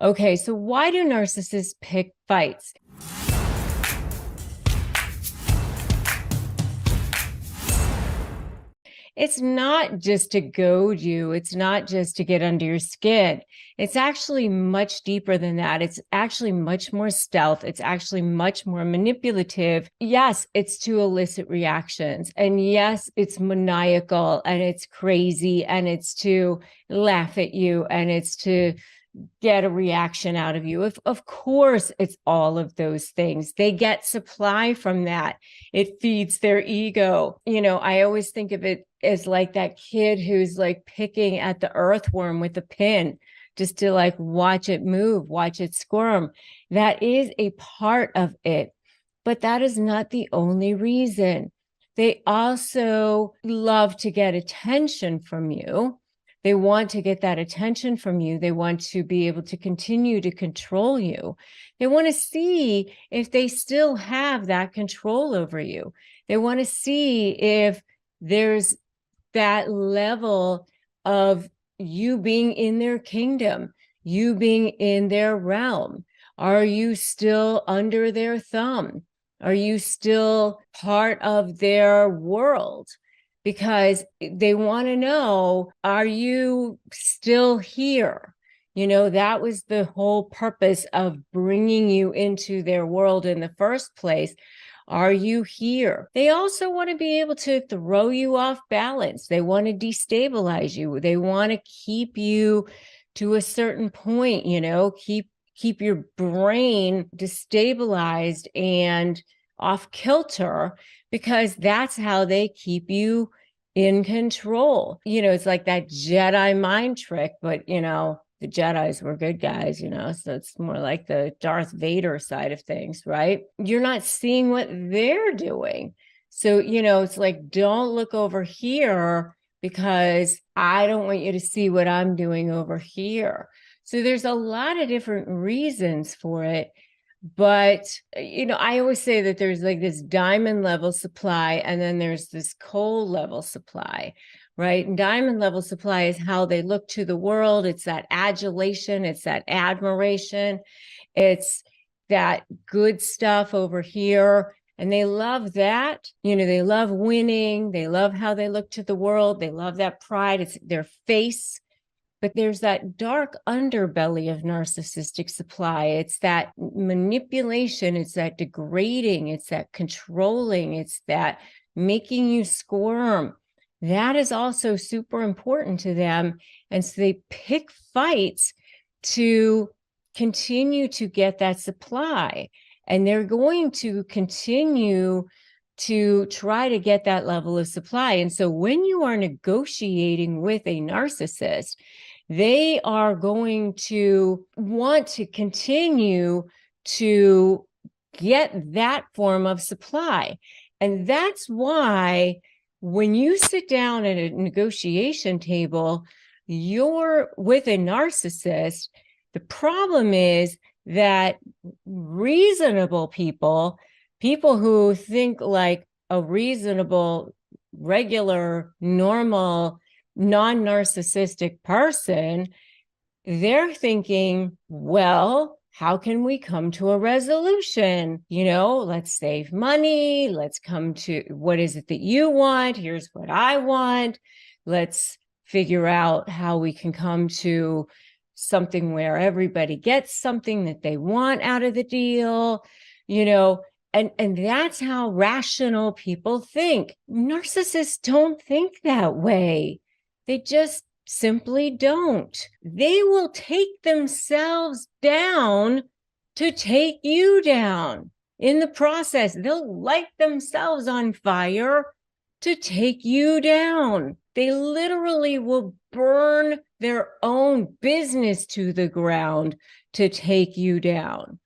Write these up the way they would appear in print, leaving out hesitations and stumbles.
Okay, so why do narcissists pick fights? It's not just to goad you. It's not just to get under your skin. It's actually much deeper than that. It's actually much more stealth. It's actually much more manipulative. Yes, it's to elicit reactions. And yes, it's maniacal and it's crazy and it's to laugh at you and it's to get a reaction out of you. Of course, it's all of those things. They get supply from that. It feeds their ego. I always think of it as like that kid who's like picking at the earthworm with a pin just to like watch it move, watch it squirm. That is a part of it, but that is not the only reason. They also love to get attention from you. They want to get that attention from you. They want to be able to continue to control you. They want to see if they still have that control over you. They want to see if there's that level of you being in their kingdom, you being in their realm. Are you still under their thumb? Are you still part of their world? Because they want to know, are you still here? That was the whole purpose of bringing you into their world in the first place. Are you here? They also want to be able to throw you off balance. They want to destabilize you. They want to keep you to a certain point, keep your brain destabilized and off kilter, because that's how they keep you in control. It's like that Jedi mind trick, but the Jedis were good guys, so it's more like the Darth Vader side of things, right? You're not seeing what they're doing. So, it's like, don't look over here because I don't want you to see what I'm doing over here. So there's a lot of different reasons for it. But, I always say that there's like this diamond level supply and then there's this coal level supply, right? And diamond level supply is how they look to the world. It's that adulation. It's that admiration. It's that good stuff over here. And they love that. They love winning. They love how they look to the world. They love that pride. It's their face. But there's that dark underbelly of narcissistic supply. It's that manipulation. It's that degrading. It's that controlling. It's that making you squirm. That is also super important to them. And so they pick fights to continue to get that supply. And they're going to continue to try to get that level of supply. And so when you are negotiating with a narcissist, they are going to want to continue to get that form of supply. And that's why when you sit down at a negotiation table, you're with a narcissist. The problem is that reasonable people who think like a reasonable, regular, normal, non-narcissistic person, they're thinking, well, how can we come to a resolution? Let's save money. Let's come to, what is it that you want? Here's what I want. Let's figure out how we can come to something where everybody gets something that they want out of the deal, and that's how rational people think. Narcissists don't think that way. They just simply don't. They will take themselves down to take you down. In the process, they'll light themselves on fire to take you down. They literally will burn their own business to the ground to take you down.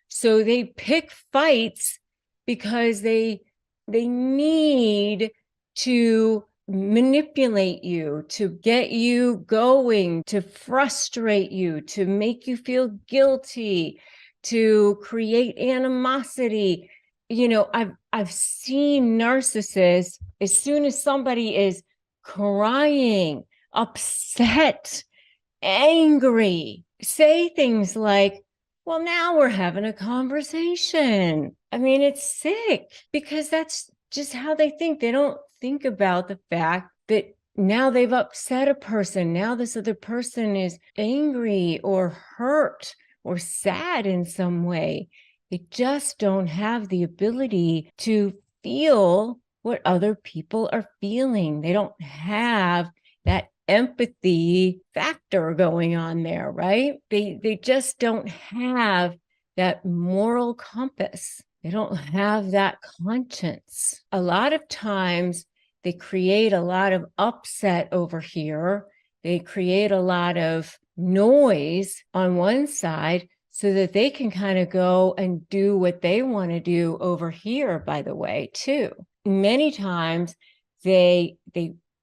So they pick fights because they need to manipulate you, to get you going, to frustrate you, to make you feel guilty, to create animosity. I've seen narcissists, as soon as somebody is crying, upset, angry, say things like, well, now we're having a conversation. I mean, it's sick because that's just how they think. They don't think about the fact that now they've upset a person. Now this other person is angry or hurt or sad in some way. They just don't have the ability to feel what other people are feeling. They don't have that empathy factor going on there, right? They just don't have that moral compass. They don't have that conscience. A lot of times they create a lot of upset over here. They create a lot of noise on one side so that they can kind of go and do what they want to do over here, by the way, too. Many times they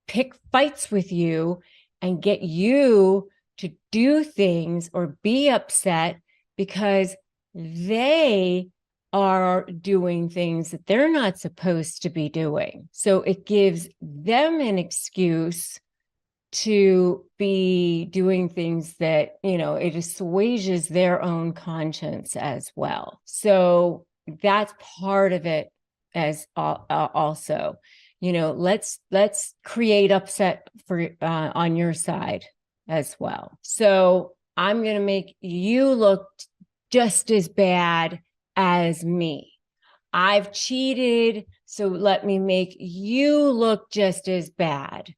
pick fights with you and get you to do things or be upset because they are doing things that they're not supposed to be doing. So it gives them an excuse to be doing things that, it assuages their own conscience as well. So that's part of it as also. Let's create upset for on your side as well. So I'm going to make you look just as bad as me. I've cheated, so let me make you look just as bad.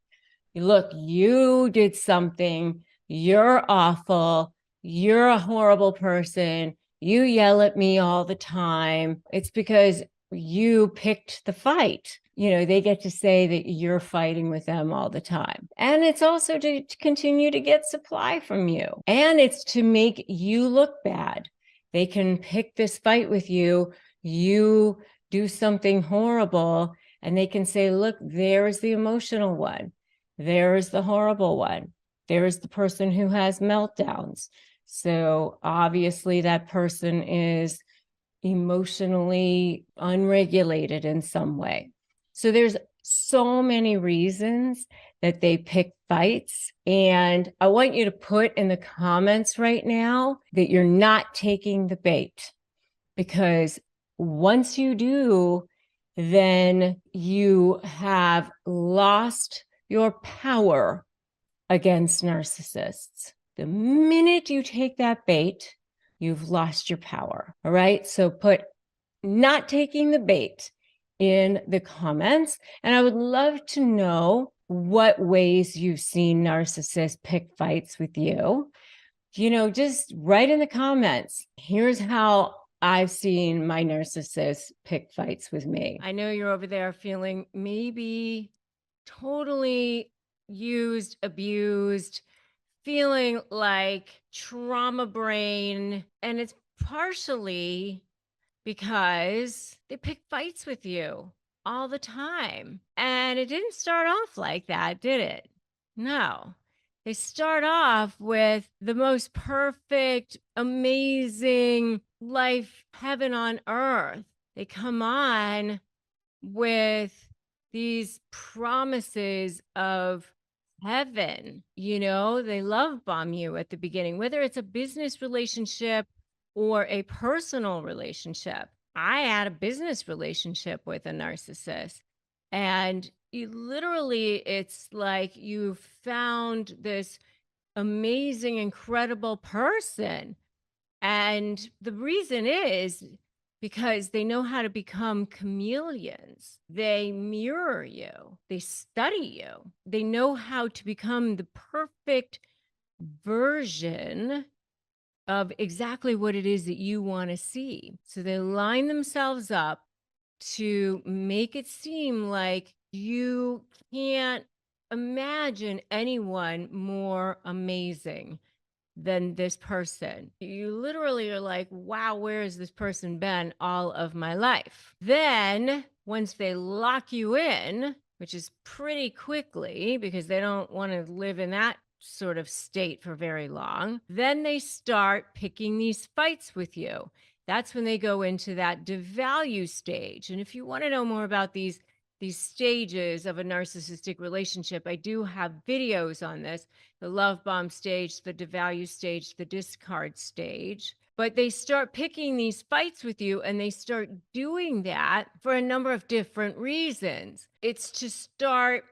Look, you did something. You're awful. You're a horrible person. You yell at me all the time. It's because you picked the fight. They get to say that you're fighting with them all the time. And it's also to continue to get supply from you. And it's to make you look bad. They can pick this fight with you. You do something horrible, and they can say, look, there's the emotional one. There's the horrible one. There's the person who has meltdowns. So obviously that person is emotionally unregulated in some way. So there's so many reasons that they pick fights. And I want you to put in the comments right now that you're not taking the bait, because once you do, then you have lost your power against narcissists. The minute you take that bait, you've lost your power. All right. So put not taking the bait in the comments. And I would love to know what ways you've seen narcissists pick fights with you. Just write in the comments. Here's how I've seen my narcissist pick fights with me. I know you're over there feeling maybe totally used, abused, feeling like trauma brain. And it's partially because they pick fights with you all the time. And it didn't start off like that, did it? No. They start off with the most perfect, amazing life, heaven on earth. They come on with these promises of heaven. They love bomb you at the beginning, whether it's a business relationship or a personal relationship. I had a business relationship with a narcissist, and it's like you found this amazing, incredible person. And the reason is because they know how to become chameleons. They mirror you. They study you. They know how to become the perfect version of exactly what it is that you want to see. So they line themselves up to make it seem like you can't imagine anyone more amazing than this person. You literally are like, wow, where has this person been all of my life? Then once they lock you in, which is pretty quickly because they don't want to live in that sort of state for very long, then they start picking these fights with you. That's when they go into that devalue stage. And if you want to know more about these these stages of a narcissistic relationship. I do have videos on this, the love bomb stage, the devalue stage, the discard stage. But they start picking these fights with you, and they start doing that for a number of different reasons. It's to start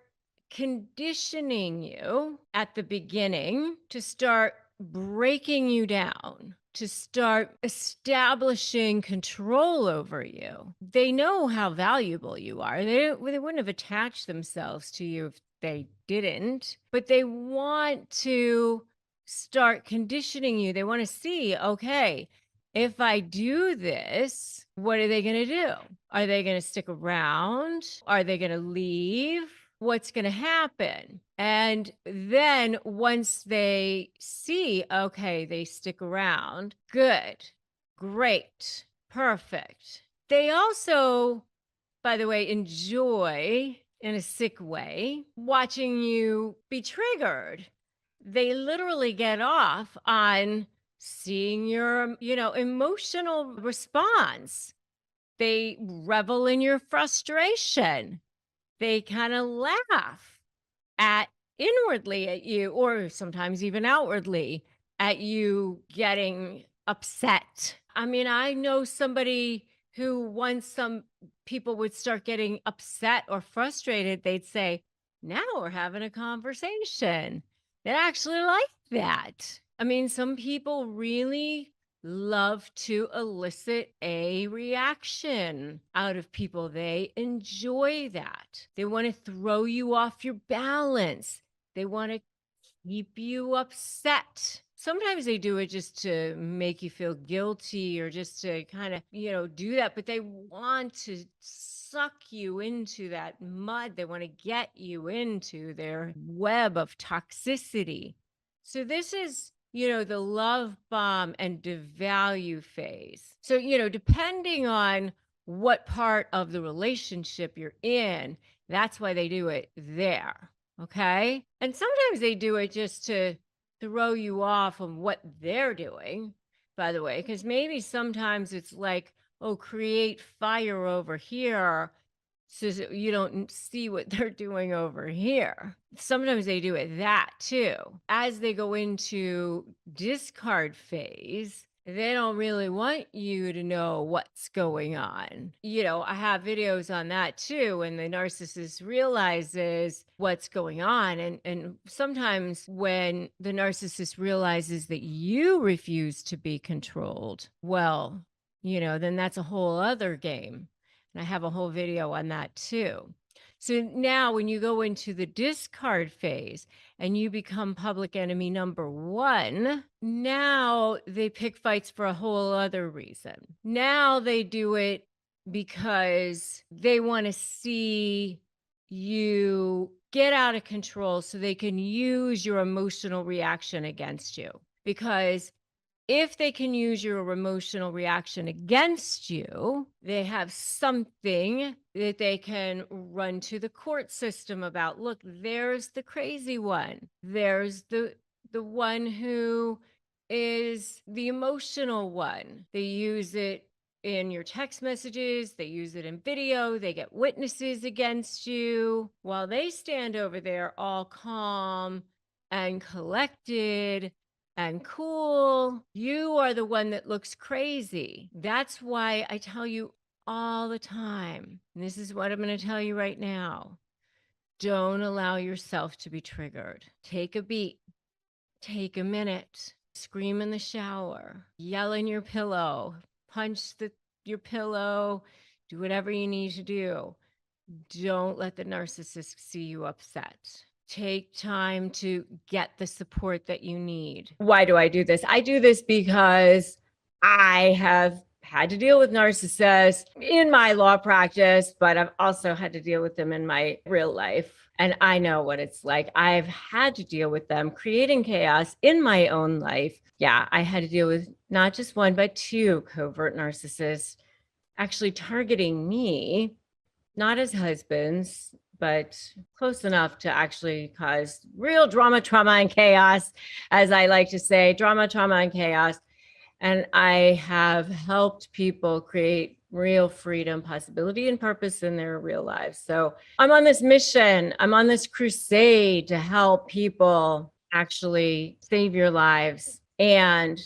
conditioning you at the beginning, to start breaking you down, to start establishing control over you. They know how valuable you are. They wouldn't have attached themselves to you if they didn't, but they want to start conditioning you. They want to see, okay, if I do this, what are they going to do? Are they going to stick around? Are they going to leave? What's going to happen? And then once they see, okay, they stick around, good, great, perfect. They also, by the way, enjoy, in a sick way, watching you be triggered. They literally get off on seeing your, emotional response. They revel in your frustration. They kind of laugh inwardly at you, or sometimes even outwardly at you getting upset. I mean, I know somebody who, once some people would start getting upset or frustrated, they'd say, now we're having a conversation. They actually like that. I mean, some people really love to elicit a reaction out of people. They enjoy that. They want to throw you off your balance. They want to keep you upset. Sometimes they do it just to make you feel guilty, or just to kind of, do that, but they want to suck you into that mud. They want to get you into their web of toxicity. So this is, the love bomb and devalue phase. So, depending on what part of the relationship you're in, that's why they do it there. Okay. And sometimes they do it just to throw you off on what they're doing, by the way, because maybe sometimes it's like, oh, create fire over here so you don't see what they're doing over here. Sometimes they do it that too. As they go into discard phase, they don't really want you to know what's going on. I have videos on that too, when the narcissist realizes what's going on. And sometimes when the narcissist realizes that you refuse to be controlled, well, then that's a whole other game. And I have a whole video on that too. So now when you go into the discard phase and you become public enemy number one, now they pick fights for a whole other reason. Now they do it because they want to see you get out of control so they can use your emotional reaction against you. Because if they can use your emotional reaction against you, they have something that they can run to the court system about. Look, there's the crazy one. There's the one who is the emotional one. They use it in your text messages. They use it in video. They get witnesses against you while they stand over there all calm and collected and cool. You are the one that looks crazy. That's why I tell you all the time, and this is what I'm going to tell you right now. Don't allow yourself to be triggered. Take a beat. Take a minute. Scream in the shower. Yell in your pillow. Punch your pillow. Do whatever you need to do. Don't let the narcissist see you upset. Take time to get the support that you need. Why do I do this? I do this because I have had to deal with narcissists in my law practice, but I've also had to deal with them in my real life. And I know what it's like. I've had to deal with them creating chaos in my own life. Yeah, I had to deal with not just one, but two covert narcissists actually targeting me, not as husbands, but close enough to actually cause real drama, trauma, and chaos, as I like to say, drama, trauma, and chaos. And I have helped people create real freedom, possibility, and purpose in their real lives. So I'm on this mission. I'm on this crusade to help people actually save your lives. And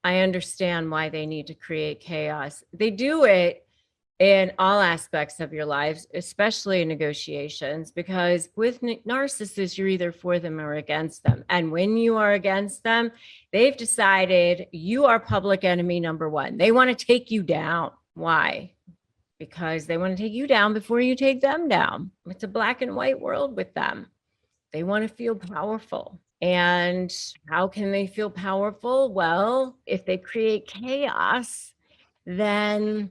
I understand why they need to create chaos. They do it in all aspects of your lives, especially in negotiations, because with narcissists, you're either for them or against them. And when you are against them, they've decided you are public enemy number one. They want to take you down. Why? Because they want to take you down before you take them down. It's a black and white world with them. They want to feel powerful. And how can they feel powerful? Well, if they create chaos, then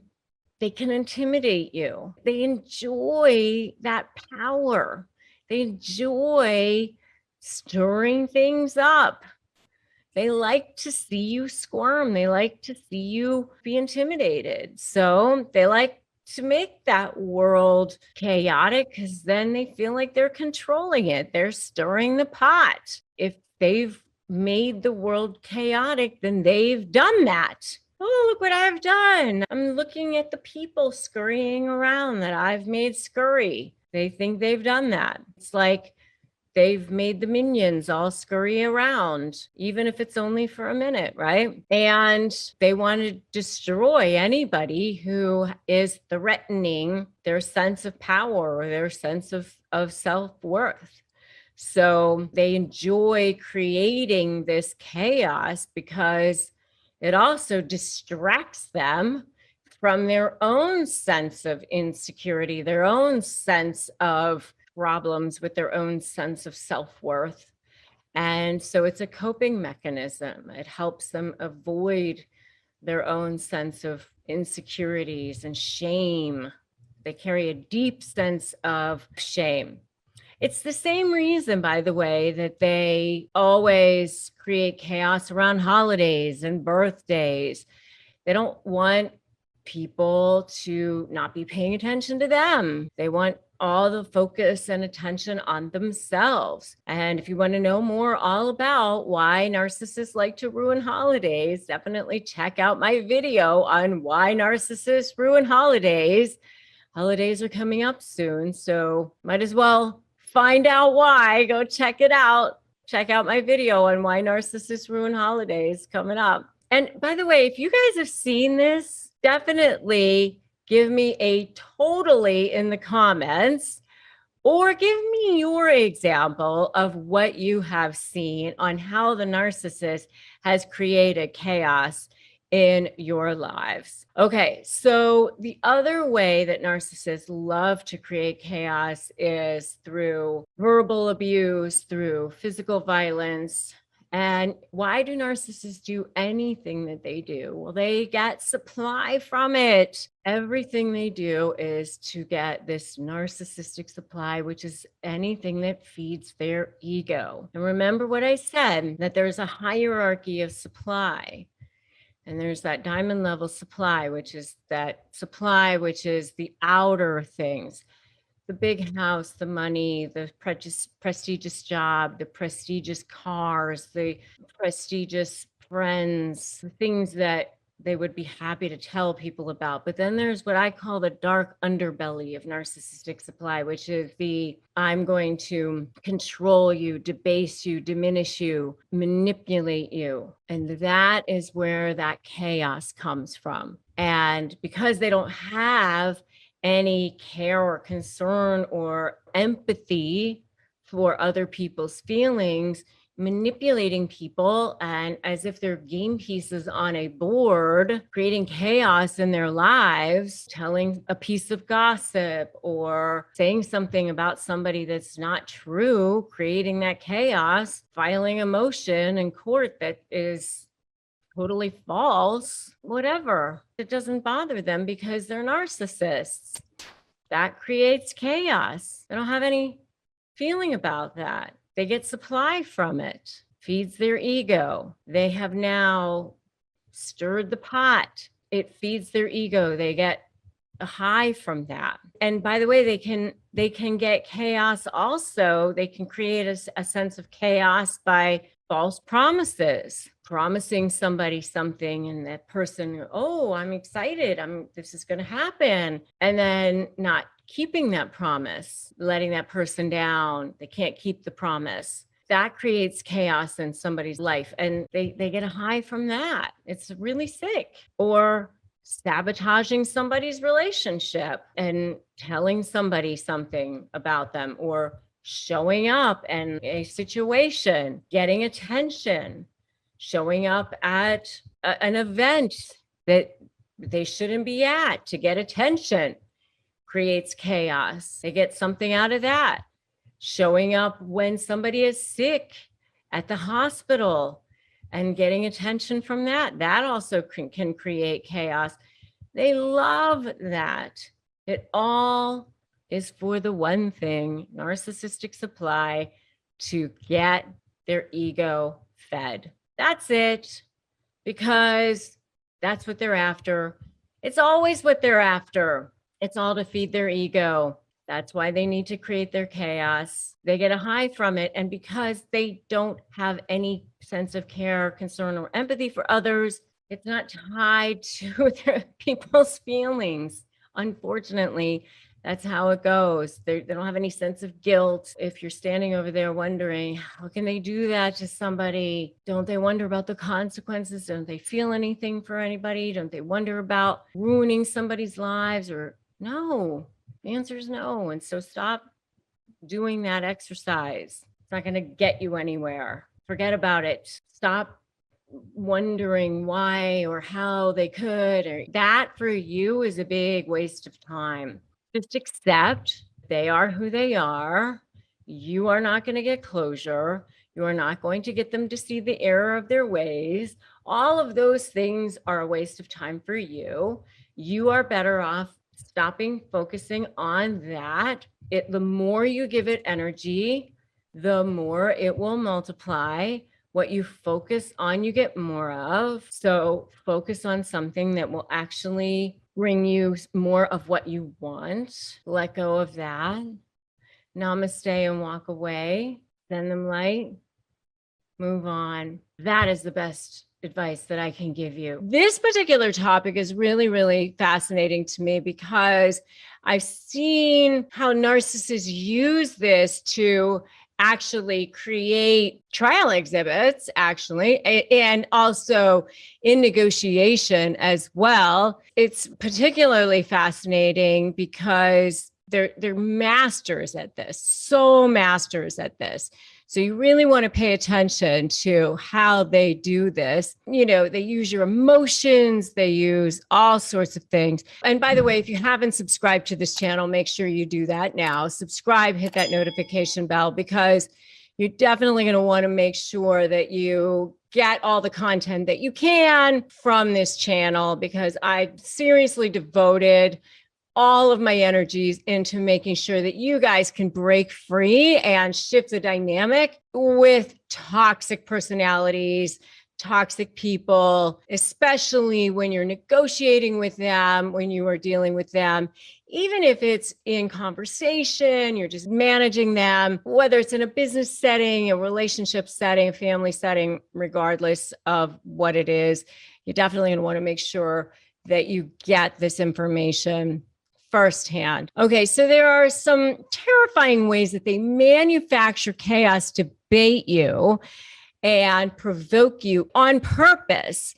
they can intimidate you. They enjoy that power. They enjoy stirring things up. They like to see you squirm. They like to see you be intimidated. So they like to make that world chaotic because then they feel like they're controlling it. They're stirring the pot. If they've made the world chaotic, then they've done that. Oh, look what I've done. I'm looking at the people scurrying around that I've made scurry. They think they've done that. It's like they've made the minions all scurry around, even if it's only for a minute, right? And they want to destroy anybody who is threatening their sense of power or their sense of self-worth. So they enjoy creating this chaos because it also distracts them from their own sense of insecurity, their own sense of problems with their own sense of self-worth. And so it's a coping mechanism. It helps them avoid their own sense of insecurities and shame. They carry a deep sense of shame. It's the same reason, by the way, that they always create chaos around holidays and birthdays. They don't want people to not be paying attention to them. They want all the focus and attention on themselves. And if you want to know more all about why narcissists like to ruin holidays, definitely check out my video on why narcissists ruin holidays. Holidays are coming up soon, so might as well find out why. Go check it out. Check out my video on why narcissists ruin holidays coming up. And by the way, if you guys have seen this, definitely give me a totally in the comments, or give me your example of what you have seen on how the narcissist has created chaos in your lives. Okay, so the other way that narcissists love to create chaos is through verbal abuse, through physical violence. And why do narcissists do anything that they do? Well, they get supply from it. Everything they do is to get this narcissistic supply, which is anything that feeds their ego. And remember what I said, that there's a hierarchy of supply. And there's that diamond level supply, which is the outer things, the big house, the money, the prestigious job, the prestigious cars, the prestigious friends, the things that they would be happy to tell people about. But then there's what I call the dark underbelly of narcissistic supply, which is I'm going to control you, debase you, diminish you, manipulate you. And that is where that chaos comes from. And because they don't have any care or concern or empathy for other people's feelings, manipulating people and as if they're game pieces on a board, creating chaos in their lives, telling a piece of gossip or saying something about somebody that's not true, creating that chaos, filing a motion in court that is totally false, whatever. It doesn't bother them because they're narcissists. That creates chaos. They don't have any feeling about that. They get supply from it, feeds their ego. They have now stirred the pot. It feeds their ego. They get a high from that. And by the way, they can get chaos also. They can create a sense of chaos by false promises. promising somebody something and that person, oh, I'm excited, this is going to happen, and then not keeping that promise, letting that person down. They can't keep the promise. That creates chaos in somebody's life, and they get a high from that. It's really sick. Or sabotaging somebody's relationship and telling somebody something about them, or showing up in a situation, getting attention, showing up at an event that they shouldn't be at to get attention, creates chaos. They get something out of that. Showing up when somebody is sick at the hospital and getting attention from that, that also can create chaos. They love that. It all is for the one thing, narcissistic supply, to get their ego fed. That's it, because that's what they're after. It's always what they're after. It's all to feed their ego. That's why they need to create their chaos. They get a high from it. And because they don't have any sense of care, concern, or empathy for others, it's not tied to their people's feelings. Unfortunately, that's how it goes. They don't have any sense of guilt. If you're standing over there wondering, how can they do that to somebody? Don't they wonder about the consequences? Don't they feel anything for anybody? Don't they wonder about ruining somebody's lives? Or no. The answer is no. And so stop doing that exercise. It's not going to get you anywhere. Forget about it. Stop wondering why or how they could. Or that for you is a big waste of time. Just accept they are who they are. You are not going to get closure. You are not going to get them to see the error of their ways. All of those things are a waste of time for you. You are better off stopping focusing on that. The more you give it energy, the more it will multiply. What you focus on, you get more of. So focus on something that will actually bring you more of what you want. Let go of that. Namaste and walk away. Send them light. Move on. That is the best advice that I can give you. This particular topic is really, really fascinating to me because I've seen how narcissists use this to actually create trial exhibits, actually, and also in negotiation as well. It's particularly fascinating because they're masters at this, so masters at this. So you really want to pay attention to how they do this. You know, they use your emotions, they use all sorts of things. And by the way, if you haven't subscribed to this channel, make sure you do that now. Subscribe, hit that notification bell, because you're definitely going to want to make sure that you get all the content that you can from this channel, because I seriously devoted all of my energies into making sure that you guys can break free and shift the dynamic with toxic personalities, toxic people, especially when you're negotiating with them, when you are dealing with them, even if it's in conversation, you're just managing them, whether it's in a business setting, a relationship setting, a family setting, regardless of what it is, you're definitely going to want to make sure that you get this information firsthand. Okay, so there are some terrifying ways that they manufacture chaos to bait you and provoke you on purpose.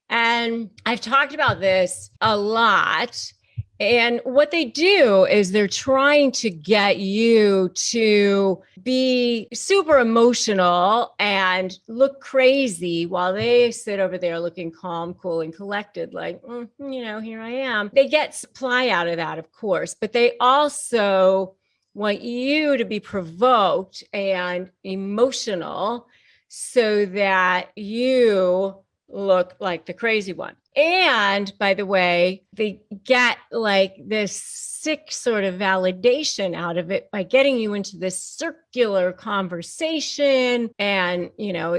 And I've talked about this a lot. And what they do is they're trying to get you to be super emotional and look crazy while they sit over there looking calm, cool, and collected, like, here I am. They get supply out of that, of course, but they also want you to be provoked and emotional so that you look like the crazy one. And by the way, they get like this sick sort of validation out of it by getting you into this circular conversation. And,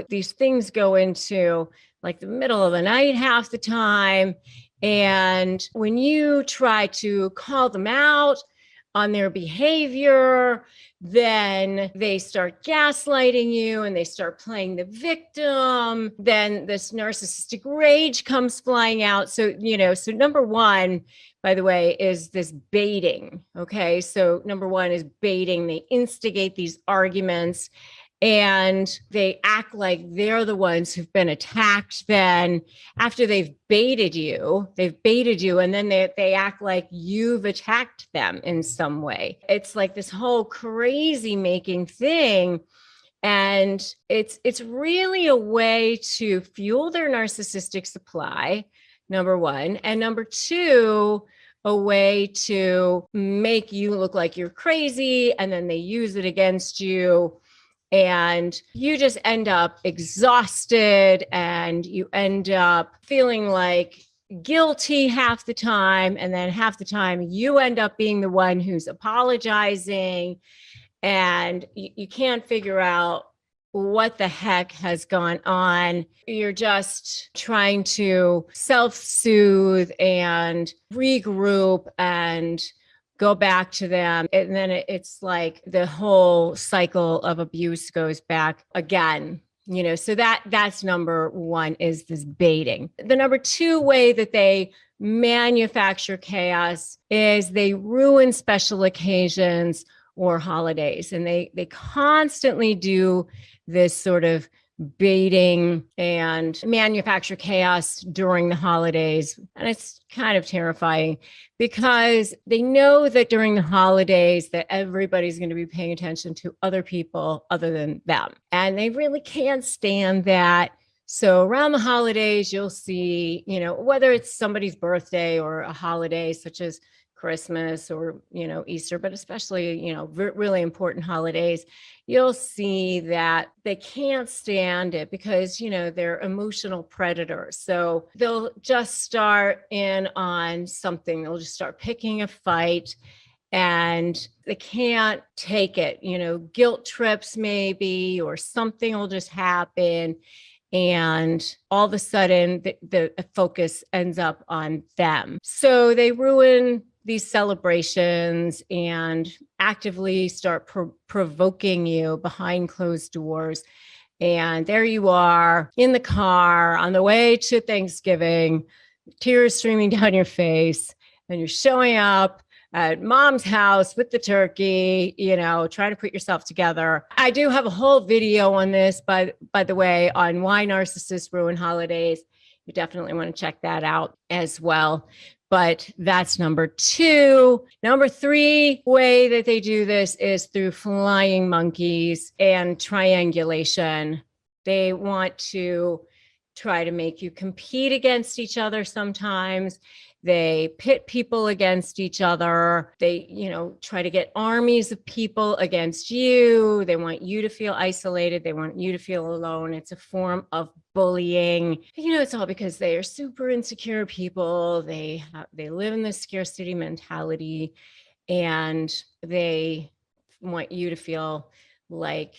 these things go into like the middle of the night half the time. And when you try to call them out on their behavior, then they start gaslighting you and they start playing the victim. Then this narcissistic rage comes flying out. So, so number one, by the way, is this baiting. Okay. So number one is baiting. They instigate these arguments and they act like they're the ones who've been attacked. Then after they've baited you, and then they act like you've attacked them in some way. It's like this whole crazy making thing. And it's really a way to fuel their narcissistic supply, number one. And number two, a way to make you look like you're crazy. And then they use it against you. And you just end up exhausted and you end up feeling like guilty half the time. And then half the time you end up being the one who's apologizing and you can't figure out what the heck has gone on. You're just trying to self-soothe and regroup and go back to them. And then it's like the whole cycle of abuse goes back again. So that's number one, is this baiting. The number two way that they manufacture chaos is they ruin special occasions or holidays. And they constantly do this sort of baiting and manufacture chaos during the holidays. And it's kind of terrifying because they know that during the holidays that everybody's going to be paying attention to other people other than them. And they really can't stand that. So around the holidays, you'll see, whether it's somebody's birthday or a holiday such as Christmas or, Easter, but especially, really important holidays, you'll see that they can't stand it because, they're emotional predators. So they'll just start in on something. They'll just start picking a fight and they can't take it, guilt trips maybe, or something will just happen. And all of a sudden the focus ends up on them. So they ruin these celebrations and actively start provoking you behind closed doors. And there you are in the car on the way to Thanksgiving, tears streaming down your face, and you're showing up at mom's house with the turkey, trying to put yourself together. I do have a whole video on this, by the way, on why narcissists ruin holidays. You definitely want to check that out as well. But that's number two. Number three way that they do this is through flying monkeys and triangulation. They want to try to make you compete against each other sometimes. They pit people against each other. They, try to get armies of people against you. They want you to feel isolated. They want you to feel alone. It's a form of bullying. It's all because they are super insecure people. They live in this scarcity mentality, and they want you to feel like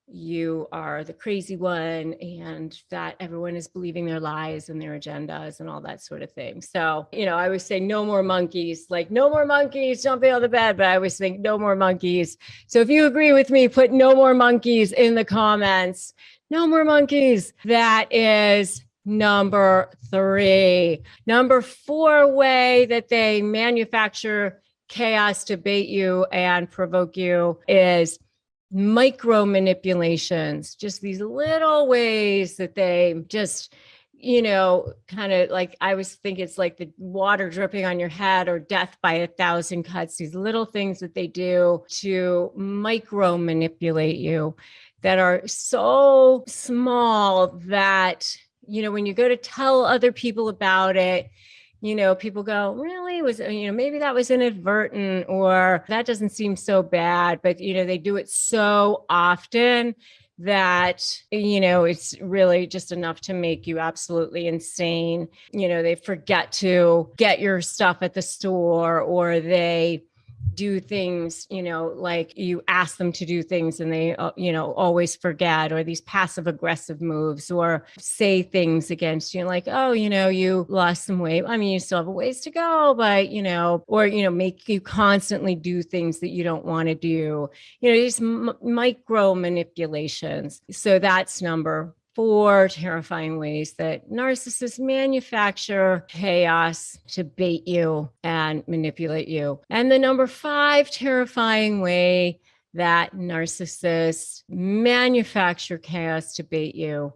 you are the crazy one and that everyone is believing their lies and their agendas and all that sort of thing. So, I always say no more monkeys, like no more monkeys jumping on the bed, but I always think no more monkeys. So if you agree with me, put no more monkeys in the comments. No more monkeys. That is number three. Number four way that they manufacture chaos to bait you and provoke you is micro manipulations, just these little ways that they just, kind of like, I always think it's like the water dripping on your head or death by 1,000 cuts, these little things that they do to micro manipulate you that are so small that, when you go to tell other people about it, people go, really? Maybe that was inadvertent, or that doesn't seem so bad. But, they do it so often that, it's really just enough to make you absolutely insane. They forget to get your stuff at the store, or they do things, like you ask them to do things and they, always forget, or these passive aggressive moves, or say things against you like, oh, you lost some weight. I mean, you still have a ways to go, but, or, make you constantly do things that you don't want to do, these micro manipulations. So that's number 4 terrifying ways that narcissists manufacture chaos to bait you and manipulate you. And the number 5 terrifying way that narcissists manufacture chaos to bait you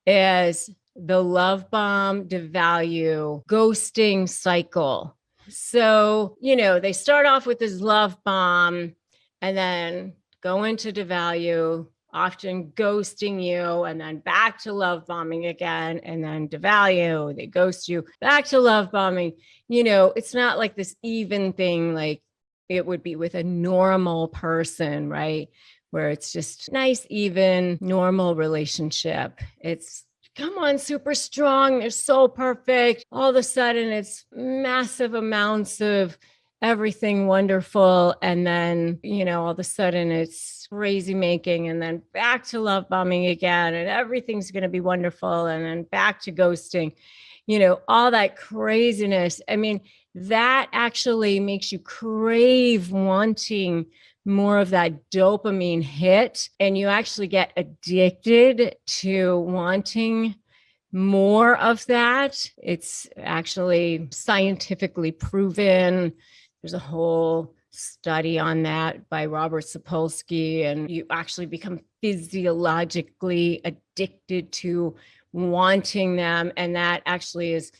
is the love bomb, devalue, ghosting cycle. So, they start off with this love bomb and then go into devalue, often ghosting you, and then back to love bombing again, and then devalue, they ghost you, back to love bombing. It's not like this even thing like it would be with a normal person, right? Where it's just nice, even, normal relationship. It's come on, super strong. They're so perfect. All of a sudden, it's massive amounts of everything wonderful. And then, all of a sudden it's crazy making, and then back to love bombing again, and everything's going to be wonderful. And then back to ghosting, all that craziness. I mean, that actually makes you crave wanting more of that dopamine hit, and you actually get addicted to wanting more of that. It's actually scientifically proven. There's a whole study on that by Robert Sapolsky, and you actually become physiologically addicted to wanting them. And that actually is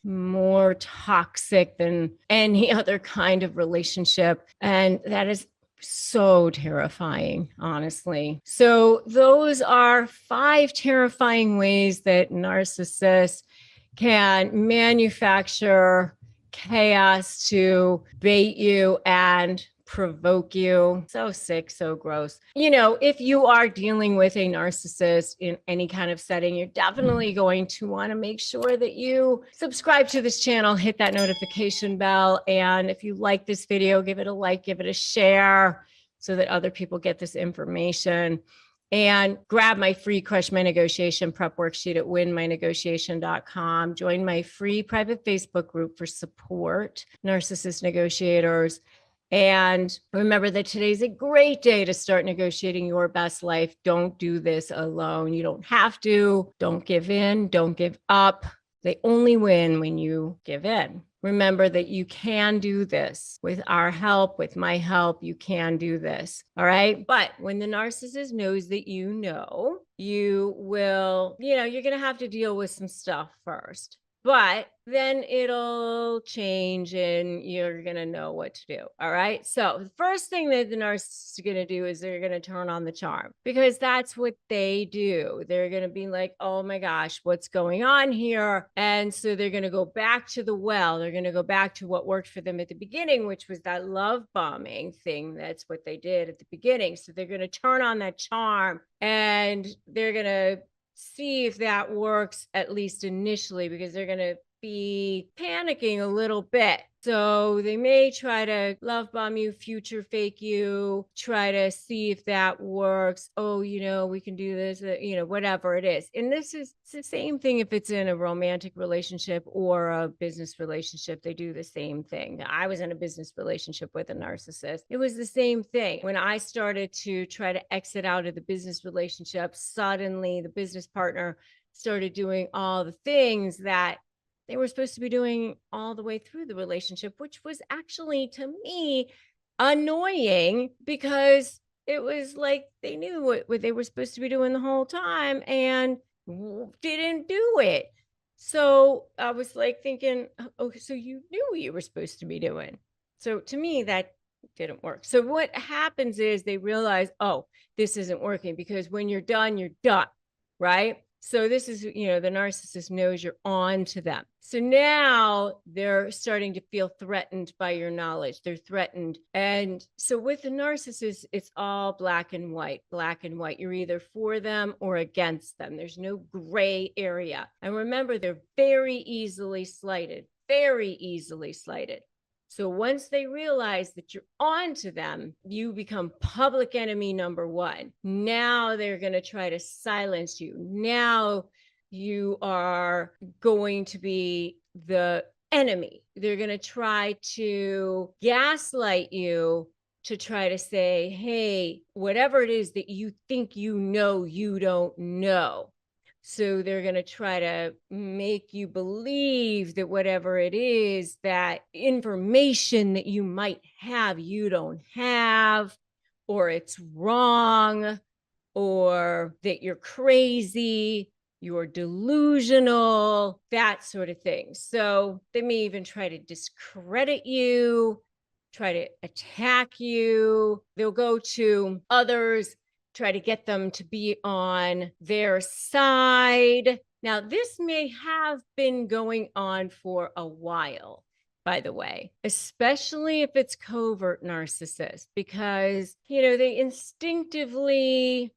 more toxic than any other kind of relationship. And that is so terrifying, honestly. So those are 5 terrifying ways that narcissists can manufacture chaos to bait you and provoke you. So sick, so gross. If you are dealing with a narcissist in any kind of setting, you're definitely going to want to make sure that you subscribe to this channel, hit that notification bell. And if you like this video, give it a like, give it a share so that other people get this information. And grab my free Crush My Negotiation prep worksheet at winmynegotiation.com. Join my free private Facebook group for support narcissist negotiators. And remember that today's a great day to start negotiating your best life. Don't do this alone. You don't have to. Don't give in. Don't give up. They only win when you give in. Remember that you can do this with our help, with my help. You can do this. All right. But when the narcissist knows that you will, you're going to have to deal with some stuff first. But then it'll change and you're going to know what to do. All right. So the first thing that the narcissist is going to do is they're going to turn on the charm, because that's what they do. They're going to be like, oh my gosh, what's going on here? And so they're going to go back to the well. They're going to go back to what worked for them at the beginning, which was that love bombing thing. That's what they did at the beginning. So they're going to turn on that charm, and they're going to see if that works, at least initially, because they're going to be panicking a little bit. So they may try to love bomb you, future fake you, try to see if that works. Oh, we can do this, whatever it is. And it's the same thing if it's in a romantic relationship or a business relationship. They do the same thing. I was in a business relationship with a narcissist. It was the same thing. When I started to try to exit out of the business relationship, suddenly the business partner started doing all the things that they were supposed to be doing all the way through the relationship, which was actually, to me, annoying, because it was like they knew what they were supposed to be doing the whole time and didn't do it. So I was like thinking, oh, so you knew what you were supposed to be doing. So to me, that didn't work. So what happens is they realize, oh, this isn't working, because when you're done, right? So this is, the narcissist knows you're on to them. So now they're starting to feel threatened by your knowledge. They're threatened. And so with the narcissist, it's all black and white. You're either for them or against them. There's no gray area. And remember, they're very easily slighted. So once they realize that you're on to them, you become public enemy number one. Now they're going to try to silence you. Now you are going to be the enemy. They're going to try to gaslight you, to try to say, hey, whatever it is that you think you know, you don't know. So they're going to try to make you believe that whatever it is, that information that you might have, you don't have, or it's wrong, or that you're crazy, you're delusional, that sort of thing. So they may even try to discredit you, try to attack you. They'll go to others, try to get them to be on their side. Now, this may have been going on for a while, by the way, especially if it's covert narcissist, because, they instinctively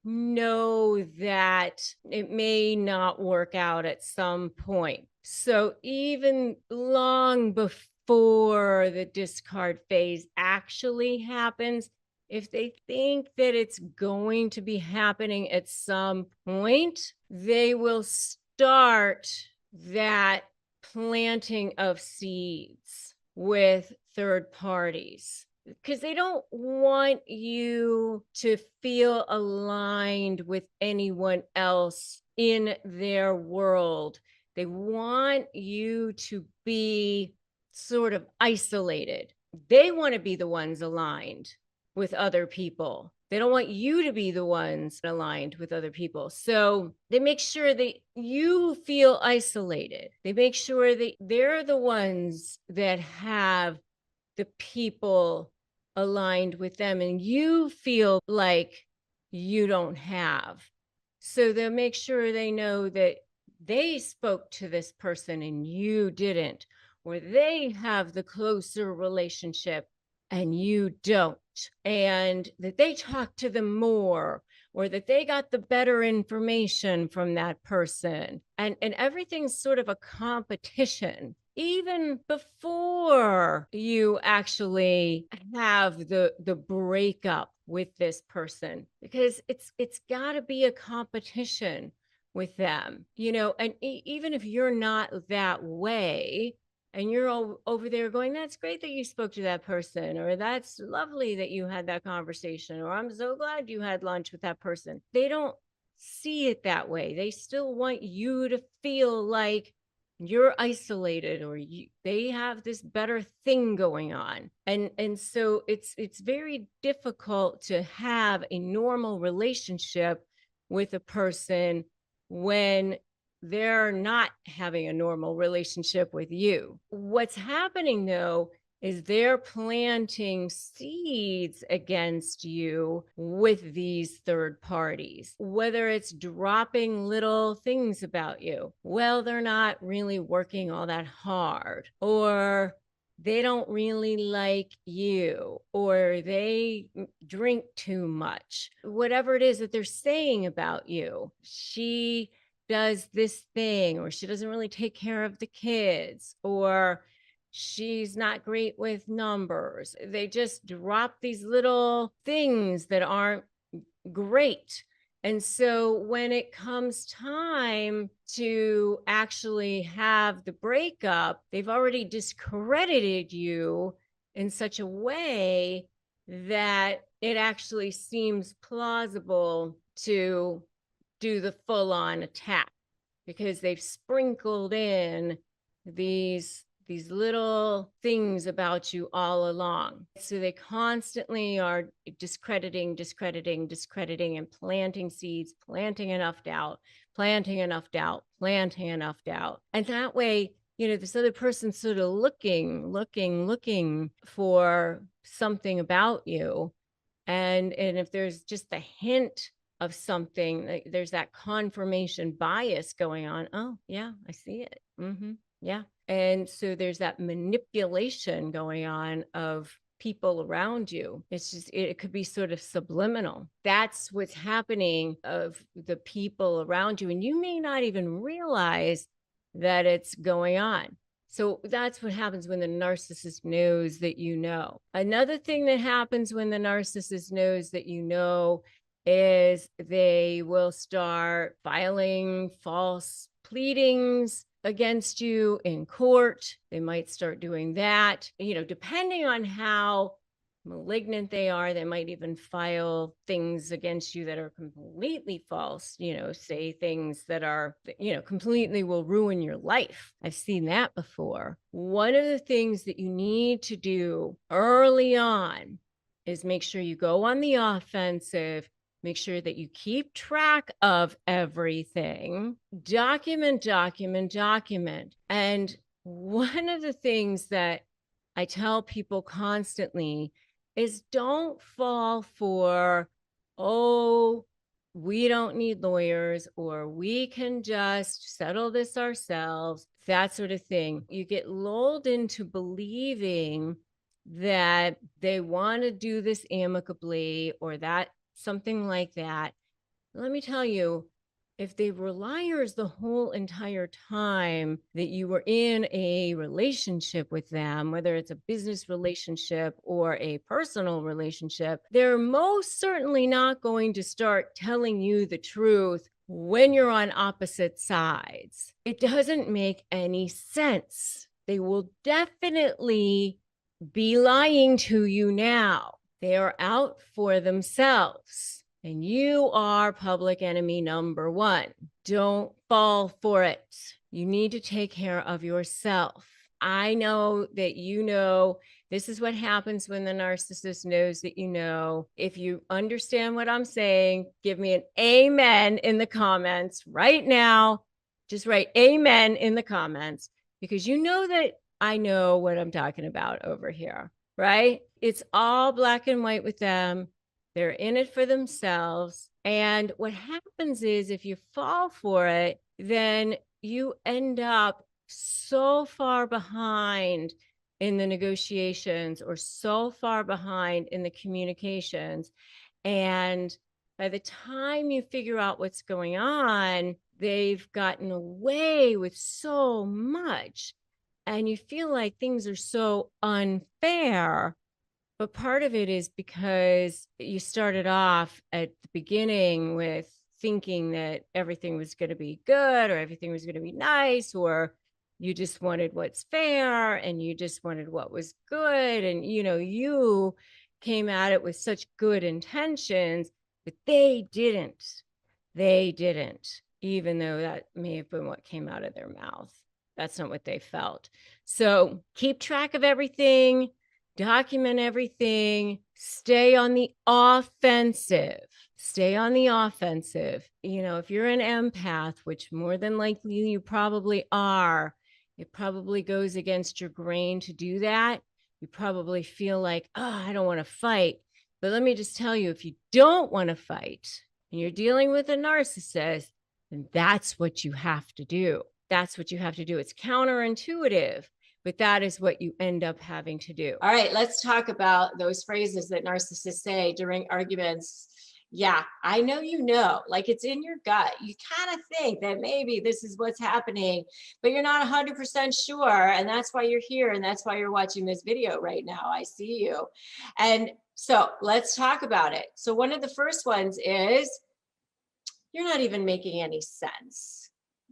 know that it may not work out at some point. So even long before the discard phase actually happens, if they think that it's going to be happening at some point, they will start that planting of seeds with third parties, because they don't want you to feel aligned with anyone else in their world. They want you to be sort of isolated. They want to be the ones aligned with other people. They don't want you to be the ones aligned with other people. So they make sure that you feel isolated. They make sure that they're the ones that have the people aligned with them, and you feel like you don't have. So they'll make sure they know that they spoke to this person and you didn't, or they have the closer relationship and you don't, and that they talk to them more, or that they got the better information from that person. And everything's sort of a competition, even before you actually have the breakup with this person, because it's got to be a competition with them, and even if you're not that way, and you're all over there going, that's great that you spoke to that person, or that's lovely that you had that conversation, or I'm so glad you had lunch with that person. They don't see it that way. They still want you to feel like you're isolated, or they have this better thing going on. And so it's very difficult to have a normal relationship with a person when they're not having a normal relationship with you. What's happening, though, is they're planting seeds against you with these third parties, whether it's dropping little things about you. Well, they're not really working all that hard, or they don't really like you, or they drink too much. Whatever it is that they're saying about you, she does this thing, or she doesn't really take care of the kids, or she's not great with numbers. They just drop these little things that aren't great. And so when it comes time to actually have the breakup, they've already discredited you in such a way that it actually seems plausible to do the full-on attack, because they've sprinkled in these little things about you all along. So they constantly are discrediting, and planting seeds, planting enough doubt. And that way, this other person's sort of looking for something about you. And if there's just a hint of something, like there's that confirmation bias going on. Oh, yeah, I see it. Yeah. And so there's that manipulation going on of people around you. It's just, it could be sort of subliminal. That's what's happening of the people around you. And you may not even realize that it's going on. So that's what happens when the narcissist knows that you know. Another thing that happens when the narcissist knows that you know is they will start filing false pleadings against you in court. They might start doing that, depending on how malignant they are. They might even file things against you that are completely false, say things that are, completely will ruin your life. I've seen that before. One of the things that you need to do early on is make sure you go on the offensive. Make sure that you keep track of everything. Document. And one of the things that I tell people constantly is don't fall for, oh, we don't need lawyers, or we can just settle this ourselves, that sort of thing. You get lulled into believing that they want to do this amicably or that something like that. Let me tell you, if they were liars the whole entire time that you were in a relationship with them, whether it's a business relationship or a personal relationship, they're most certainly not going to start telling you the truth when you're on opposite sides. It doesn't make any sense. They will definitely be lying to you now. They are out for themselves. And you are public enemy number one. Don't fall for it. You need to take care of yourself. I know that this is what happens when the narcissist knows that you know. If you understand what I'm saying, give me an amen in the comments right now. Just write amen in the comments, because you know that I know what I'm talking about over here, right? It's all black and white with them. They're in it for themselves. And what happens is if you fall for it, then you end up so far behind in the negotiations or so far behind in the communications. And by the time you figure out what's going on, they've gotten away with so much. And you feel like things are so unfair. But part of it is because you started off at the beginning with thinking that everything was going to be good or everything was going to be nice, or you just wanted what's fair and you just wanted what was good. And, you came at it with such good intentions, but they didn't. They didn't, even though that may have been what came out of their mouth. That's not what they felt. So keep track of everything. Document everything. Stay on the offensive. Stay on the offensive. If you're an empath, which more than likely you probably are, it probably goes against your grain to do that. You probably feel like, oh, I don't want to fight. But let me just tell you, if you don't want to fight and you're dealing with a narcissist, then that's what you have to do. That's what you have to do. It's counterintuitive, but that is what you end up having to do. All right, let's talk about those phrases that narcissists say during arguments. Yeah, I know like it's in your gut. You kind of think that maybe this is what's happening, but you're not 100% sure. And that's why you're here. And that's why you're watching this video right now. I see you. And so let's talk about it. So one of the first ones is, you're not even making any sense.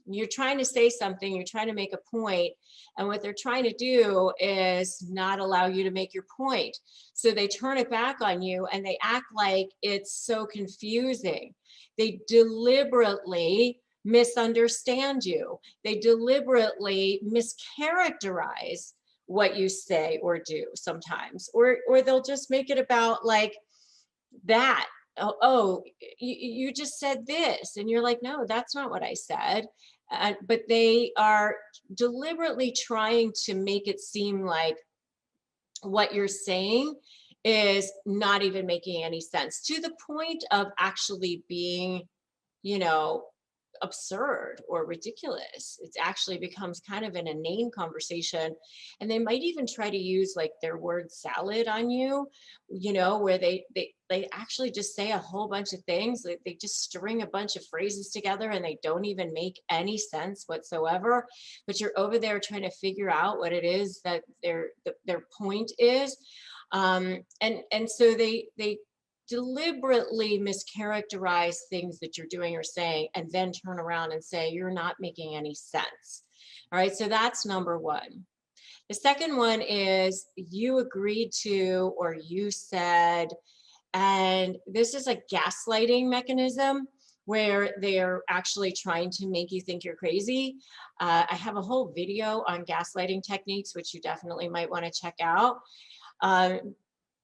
You're trying to say something, you're trying to make a point, and what they're trying to do is not allow you to make your point. So they turn it back on you and they act like it's so confusing. They deliberately misunderstand you. They deliberately mischaracterize what you say or do sometimes, or they'll just make it about like that. Oh, you just said this, and you're like, no, that's not what I said. But they are deliberately trying to make it seem like what you're saying is not even making any sense, to the point of actually being, absurd or ridiculous. It actually becomes kind of an inane conversation. And they might even try to use like their word salad on you, where they actually just say a whole bunch of things. They just string a bunch of phrases together and they don't even make any sense whatsoever. But you're over there trying to figure out what it is that their point is. And so they deliberately mischaracterize things that you're doing or saying, and then turn around and say, you're not making any sense. All right, so that's number one. The second one is you agreed to, or you said, and this is a gaslighting mechanism where they're actually trying to make you think you're crazy. I have a whole video on gaslighting techniques, which you definitely might want to check out.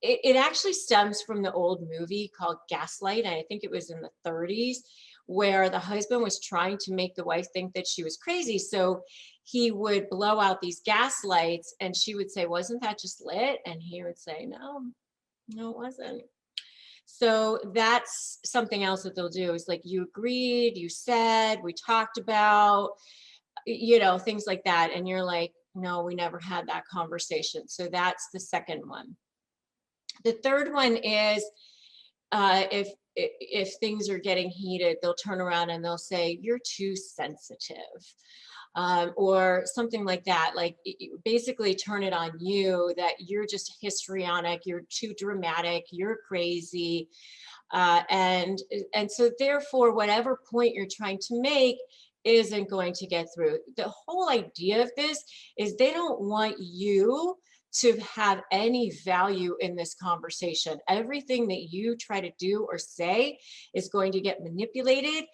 It actually stems from the old movie called Gaslight, and I think it was in the 30s, where the husband was trying to make the wife think that she was crazy. So he would blow out these gas lights and she would say, wasn't that just lit? And he would say, no, it wasn't. So that's something else that they'll do, is like, you agreed, you said, we talked about, things like that. And you're like, no, we never had that conversation. So that's the second one. The third one is if things are getting heated, they'll turn around and they'll say, you're too sensitive. Or something like that, like basically turn it on you that you're just histrionic, you're too dramatic, you're crazy. And so therefore, whatever point you're trying to make isn't going to get through. The whole idea of this is they don't want you to have any value in this conversation. Everything that you try to do or say is going to get manipulated,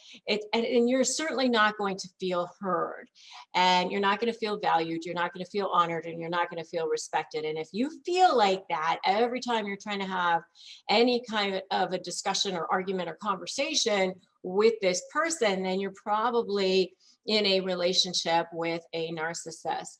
and you're certainly not going to feel heard, and you're not going to feel valued, you're not going to feel honored, and you're not going to feel respected. And if you feel like that every time you're trying to have any kind of a discussion or argument or conversation with this person, then you're probably in a relationship with a narcissist.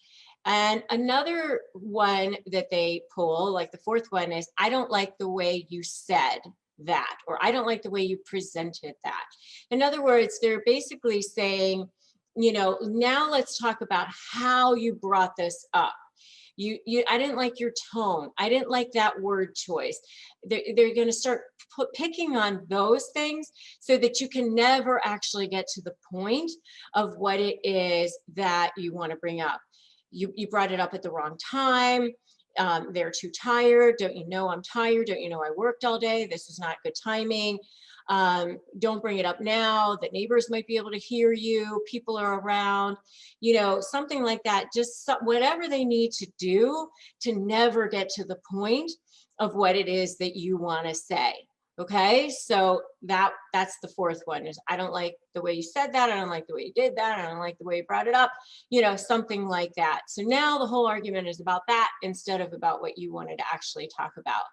And another one that they pull, like the fourth one, is I don't like the way you said that, or I don't like the way you presented that. In other words, they're basically saying, now let's talk about how you brought this up. I didn't like your tone. I didn't like that word choice. They're going to start picking on those things so that you can never actually get to the point of what it is that you want to bring up. You brought it up at the wrong time. They're too tired. Don't you know I'm tired? Don't you know I worked all day? This is not good timing. Don't bring it up now. The neighbors might be able to hear you. People are around, something like that. Just whatever they need to do to never get to the point of what it is that you want to say. Okay, so that's the fourth one, is I don't like the way you said that. I don't like the way you did that. I don't like the way you brought it up, something like that. So now the whole argument is about that instead of about what you wanted to actually talk about.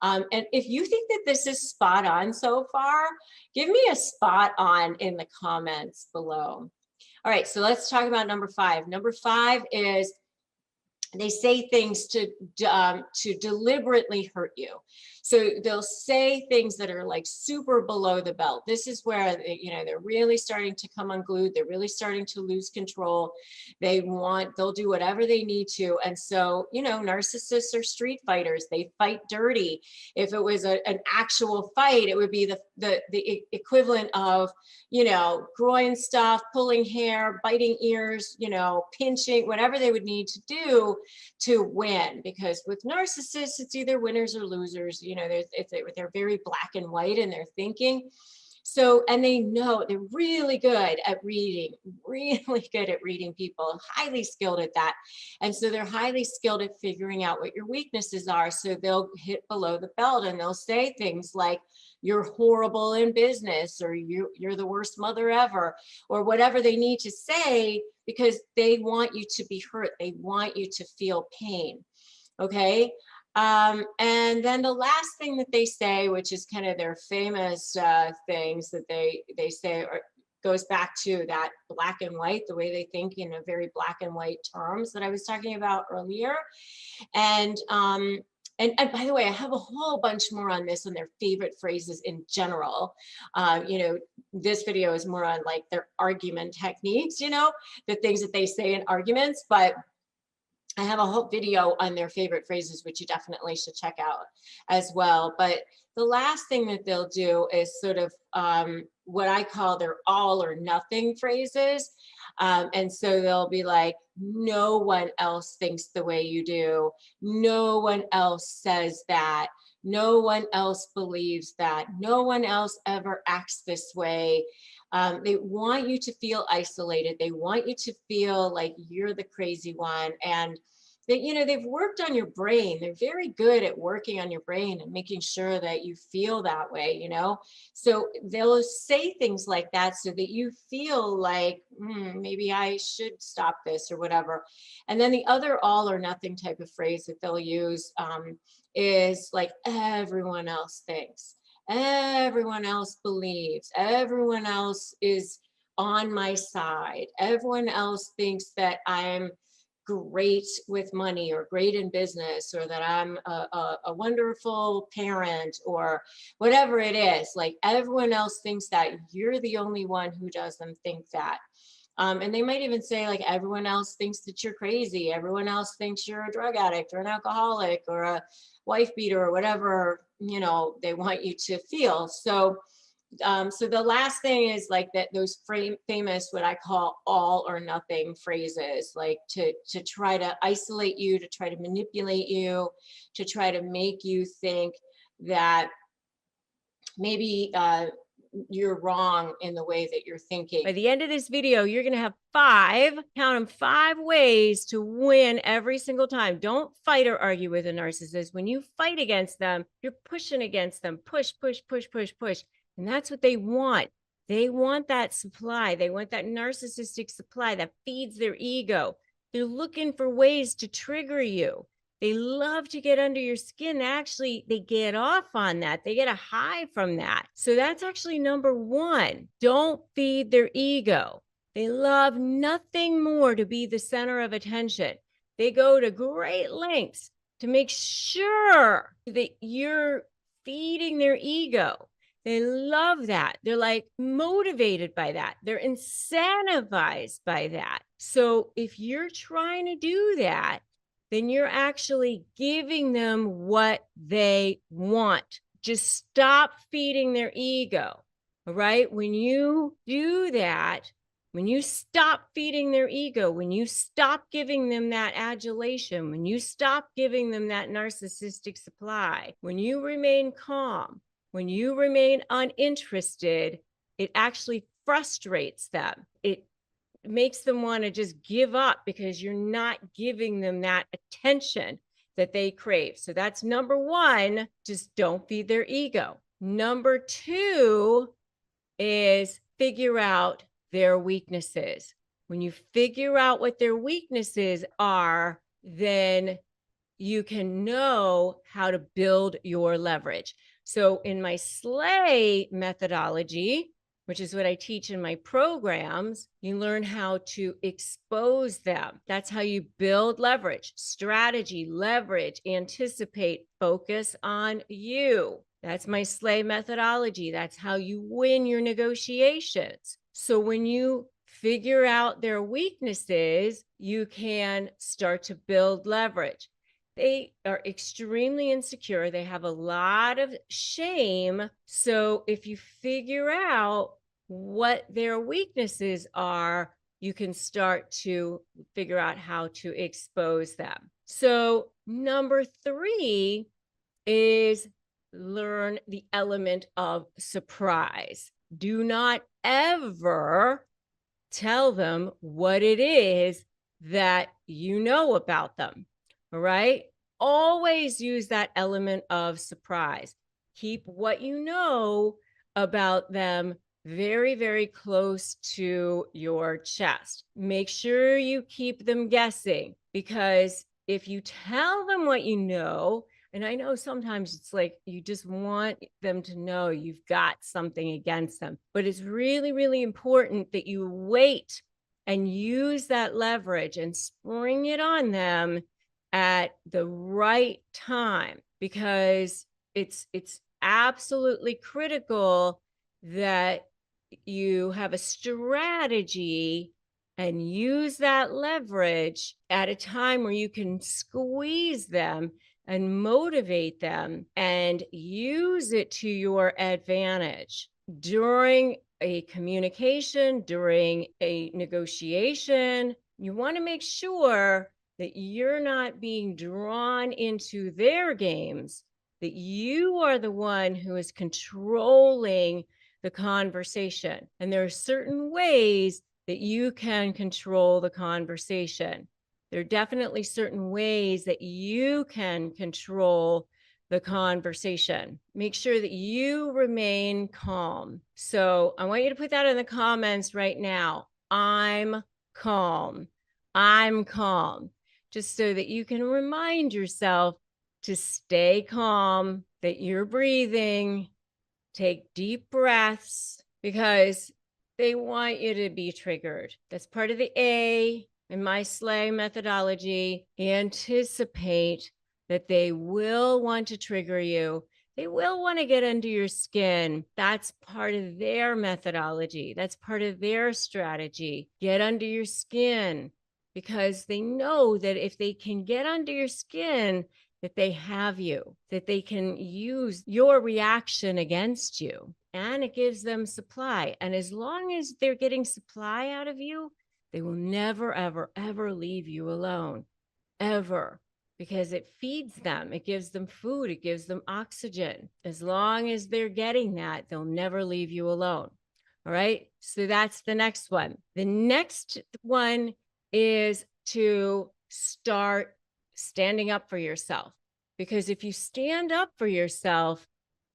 And if you think that this is spot on so far, give me a spot on in the comments below. All right, so let's talk about number 5. Number 5 is they say things to deliberately hurt you. So they'll say things that are like super below the belt. This is where they're really starting to come unglued. They're really starting to lose control. They'll do whatever they need to. And so, narcissists are street fighters. They fight dirty. If it was an actual fight, it would be the equivalent of, groin stuff, pulling hair, biting ears, pinching, whatever they would need to do to win. Because with narcissists, it's either winners or losers. They're very black and white in their thinking. So, and they know they're really good at reading people, highly skilled at that. And so they're highly skilled at figuring out what your weaknesses are. So they'll hit below the belt and they'll say things like, you're horrible in business, or you're the worst mother ever, or whatever they need to say, because they want you to be hurt. They want you to feel pain. Okay. And then the last thing that they say, which is kind of their famous things that they say, goes back to that black and white, the way they think in a very black and white terms that I was talking about earlier. And And by the way, I have a whole bunch more on this, on their favorite phrases in general. You know, this video is more on like their argument techniques, you know, the things that they say in arguments, but I have a whole video on their favorite phrases, which you definitely should check out as well. But the last thing that they'll do is sort of what I call their all or nothing phrases. And so they'll be like, no one else thinks the way you do. No one else says that. No one else believes that. No one else ever acts this way. They want you to feel isolated. They want you to feel like you're the crazy one. And that, you know, they've worked on your brain. They're very good at working on your brain and making sure that you feel that way, you know? So they'll say things like that so that you feel like, maybe I should stop this or whatever. And then the other all or nothing type of phrase that they'll use is like, everyone else thinks, everyone else believes, everyone else is on my side, everyone else thinks that I'm great with money or great in business, or that I'm a wonderful parent, or whatever it is. Like, everyone else thinks that. You're the only one who doesn't think that. And they might even say, like, everyone else thinks that you're crazy. Everyone else thinks you're a drug addict or an alcoholic or a wife beater, or whatever, you know, they want you to feel. So so the last thing is like that, those famous, what I call all or nothing phrases, like to try to isolate you, to try to manipulate you, to try to make you think that maybe you're wrong in the way that you're thinking. By the end of this video, you're going to have count them, 5 ways to win every single time. Don't fight or argue with a narcissist. When you fight against them, you're pushing against them. Push, push, push, push, push. And that's what they want. They want that supply. They want that narcissistic supply that feeds their ego. They're looking for ways to trigger you. They love to get under your skin. Actually, they get off on that. They get a high from that. So that's actually number 1. Don't feed their ego. They love nothing more to be the center of attention. They go to great lengths to make sure that you're feeding their ego. They love that. They're like motivated by that. They're incentivized by that. So if you're trying to do that, then you're actually giving them what they want. Just stop feeding their ego. All right. When you do that, when you stop feeding their ego, when you stop giving them that adulation, when you stop giving them that narcissistic supply, when you remain calm, when you remain uninterested, it actually frustrates them. It makes them want to just give up because you're not giving them that attention that they crave. So that's number 1, just don't feed their ego. Number 2 is figure out their weaknesses. When you figure out what their weaknesses are, then you can know how to build your leverage. So in my Sligh methodology, which is what I teach in my programs, you learn how to expose them. That's how you build leverage, strategy, leverage, anticipate, focus on you. That's my Sligh methodology. That's how you win your negotiations. So when you figure out their weaknesses, you can start to build leverage. They are extremely insecure. They have a lot of shame. So if you figure out what their weaknesses are, you can start to figure out how to expose them. So number 3 is learn the element of surprise. Do not ever tell them what it is that you know about them. All right. Always use that element of surprise. Keep what you know about them very, very close to your chest. Make sure you keep them guessing, because if you tell them what you know, and I know sometimes it's like you just want them to know you've got something against them, but it's really, really important that you wait and use that leverage and spring it on them at the right time, because it's absolutely critical that you have a strategy and use that leverage at a time where you can squeeze them and motivate them and use it to your advantage during a communication, during a negotiation. You want to make sure that you're not being drawn into their games, that you are the one who is controlling the conversation. And there are certain ways that you can control the conversation. There are definitely certain ways that you can control the conversation. Make sure that you remain calm. So I want you to put that in the comments right now. I'm calm. I'm calm. Just so that you can remind yourself to stay calm, that you're breathing, take deep breaths, because they want you to be triggered. That's part of the A in my Sligh methodology. Anticipate that they will want to trigger you. They will want to get under your skin. That's part of their methodology. That's part of their strategy. Get under your skin, because they know that if they can get under your skin, that they have you, that they can use your reaction against you, and it gives them supply. And as long as they're getting supply out of you, they will never, ever, ever leave you alone, ever, because it feeds them. It gives them food. It gives them oxygen. As long as they're getting that, they'll never leave you alone. All right. So that's the next one. The next one is to start standing up for yourself, because if you stand up for yourself,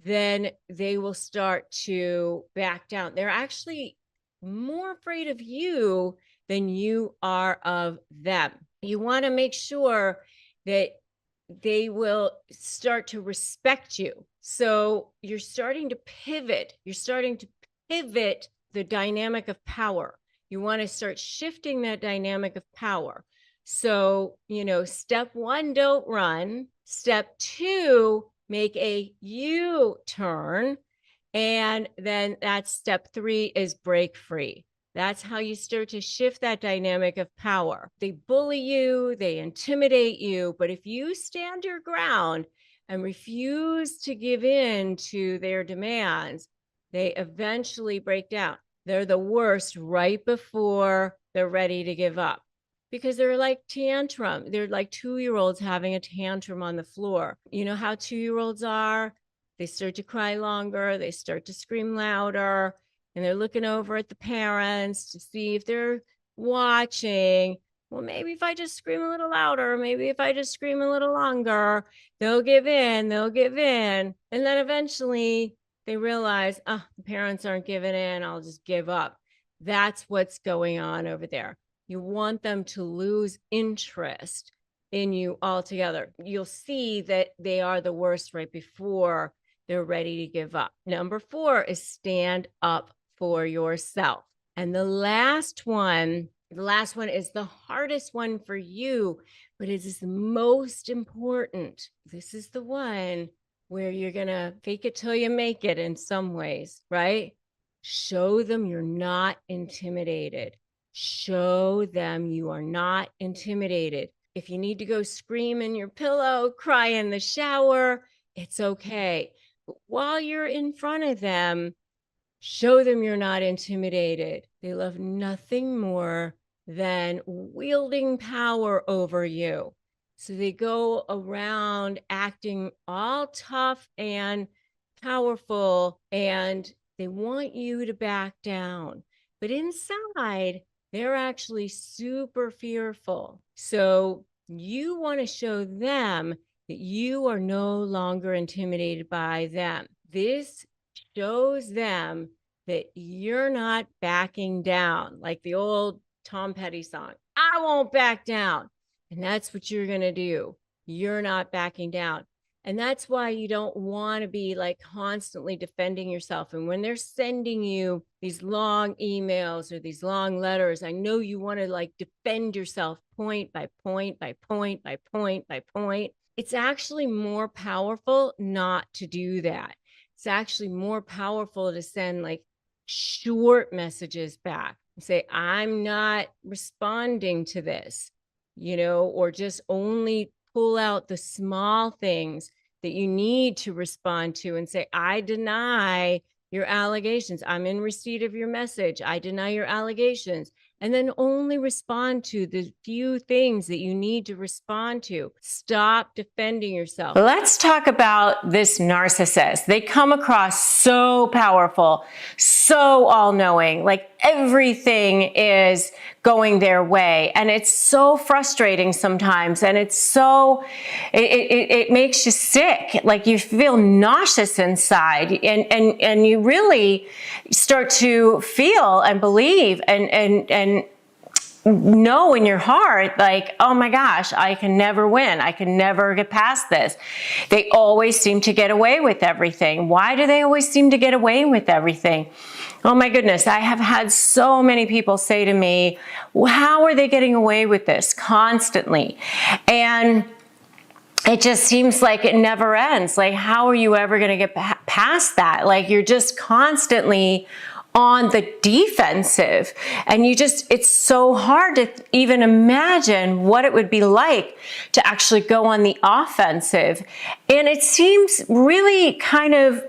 then they will start to back down. They're actually more afraid of you than you are of them. You want to make sure that they will start to respect you. So you're starting to pivot. You're starting to pivot the dynamic of power. You want to start shifting that dynamic of power. So, step one, don't run. Step two, make a U-turn. And then that's step three, is break free. That's how you start to shift that dynamic of power. They bully you, they intimidate you, but if you stand your ground and refuse to give in to their demands, they eventually break down. They're the worst right before they're ready to give up, because they're like tantrum. They're like 2-year-olds having a tantrum on the floor. You know how 2-year-olds are? They start to cry longer. They start to scream louder, and they're looking over at the parents to see if they're watching. Well, maybe if I just scream a little louder, maybe if I just scream a little longer, they'll give in, they'll give in. And then eventually they realize, oh, the parents aren't giving in, I'll just give up. That's what's going on over there. You want them to lose interest in you altogether. You'll see that they are the worst right before they're ready to give up. Number 4 is stand up for yourself. And the last one is the hardest one for you, but it is the most important. This is the one where you're going to fake it till you make it in some ways, right? Show them you're not intimidated. Show them you are not intimidated. If you need to go scream in your pillow, cry in the shower, it's okay. But while you're in front of them, show them you're not intimidated. They love nothing more than wielding power over you. So they go around acting all tough and powerful, and they want you to back down. But inside, they're actually super fearful. So you want to show them that you are no longer intimidated by them. This shows them that you're not backing down, like the old Tom Petty song, I won't back down. And that's what you're going to do. You're not backing down. And that's why you don't want to be like constantly defending yourself. And when they're sending you these long emails or these long letters, I know you want to like defend yourself point by point by point by point by point. It's actually more powerful not to do that. It's actually more powerful to send like short messages back and say, I'm not responding to this, or just only pull out the small things that you need to respond to and say, I deny your allegations. I'm in receipt of your message. I deny your allegations. And then only respond to the few things that you need to respond to. Stop defending yourself. Let's talk about this narcissist. They come across so powerful, so all-knowing, like everything is going their way. And it's so frustrating sometimes. And it's so, it makes you sick. Like you feel nauseous inside, and you really start to feel and believe and know in your heart, like, oh my gosh, I can never win. I can never get past this. They always seem to get away with everything. Why do they always seem to get away with everything? Oh my goodness, I have had so many people say to me, well, how are they getting away with this constantly? And it just seems like it never ends. Like, how are you ever going to get past that? Like, you're just constantly on the defensive, and it's so hard to even imagine what it would be like to actually go on the offensive. And it seems really kind of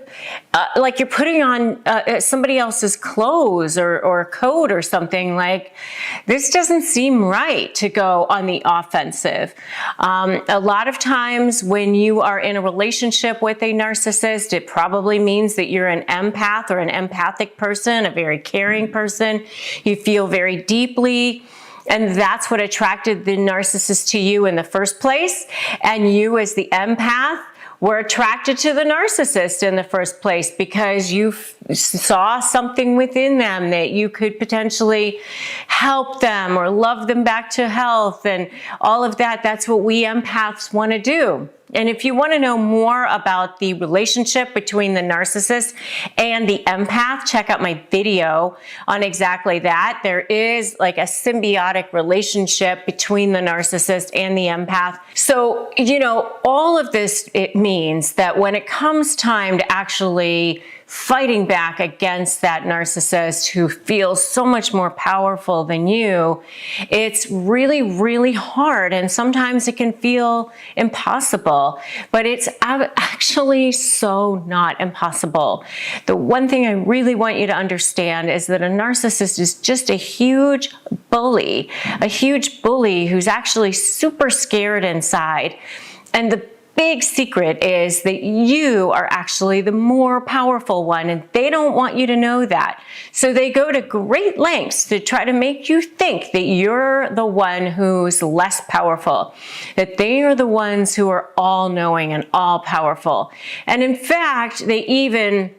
like you're putting on somebody else's clothes or coat or something. Like, this doesn't seem right to go on the offensive. A lot of times when you are in a relationship with a narcissist, it probably means that you're an empath or an empathic person, a very caring person. You feel very deeply. And that's what attracted the narcissist to you in the first place. And you, as the empath, were attracted to the narcissist in the first place because you saw something within them that you could potentially help them or love them back to health and all of that. That's what we empaths want to do. And if you want to know more about the relationship between the narcissist and the empath, check out my video on exactly that. There is like a symbiotic relationship between the narcissist and the empath. So, all of this, it means that when it comes time to actually fighting back against that narcissist who feels so much more powerful than you, it's really, really hard. And sometimes it can feel impossible, but it's actually so not impossible. The one thing I really want you to understand is that a narcissist is just a huge bully who's actually super scared inside. And the big secret is that you are actually the more powerful one, and they don't want you to know that. So they go to great lengths to try to make you think that you're the one who's less powerful, that they are the ones who are all-knowing and all-powerful. And in fact, they even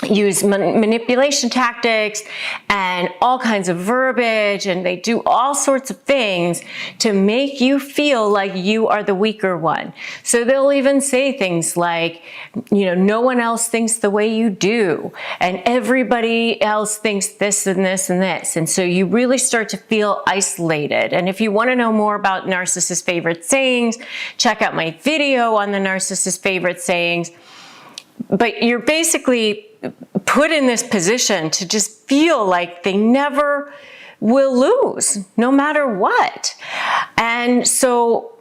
use manipulation tactics and all kinds of verbiage, and they do all sorts of things to make you feel like you are the weaker one. So they'll even say things like, no one else thinks the way you do, and everybody else thinks this and this and this. And so you really start to feel isolated. And if you want to know more about narcissist favorite sayings, check out my video on the narcissist favorite sayings. But you're basically put in this position to just feel like they never will lose, no matter what. And so,